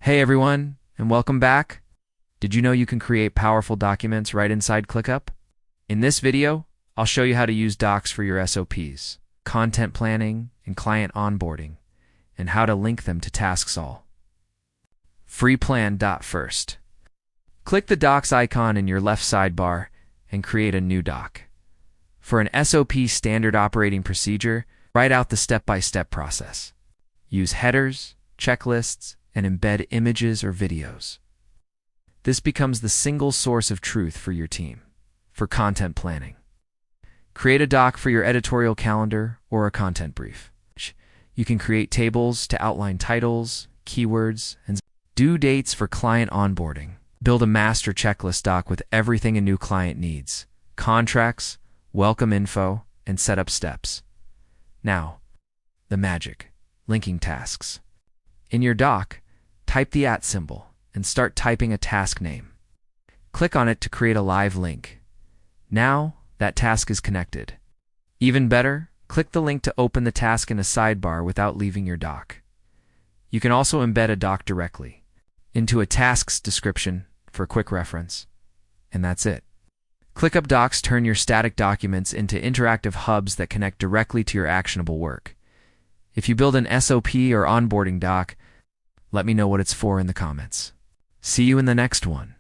Hey everyone, and welcome back. Did you know you can create powerful documents right inside ClickUp? In this video, I'll show you how to use docs for your SOPs, content planning, and client onboarding, and how to link them to TaskSol. Free plan. First, click the docs icon in your left sidebar and create a new doc. For an SOP standard operating procedure, write out the step-by-step process. Use headers, checklists, and embed images or videos. This becomes the single source of truth for your team. For content planning, create a doc for your editorial calendar or a content brief. You can create tables to outline titles, keywords, and due dates for client onboarding. Build a master checklist doc with everything a new client needs: contracts, welcome info, and setup steps. Now, the magic: linking tasks. In your doc, type the @ symbol and start typing a task name. Click on it to create a live link. Now, that task is connected. Even better, click the link to open the task in a sidebar without leaving your doc. You can also embed a doc directly into a task's description for quick reference. And that's it. ClickUp Docs turn your static documents into interactive hubs that connect directly to your actionable work. If you build an SOP or onboarding doc, let me know what it's for in the comments. See you in the next one.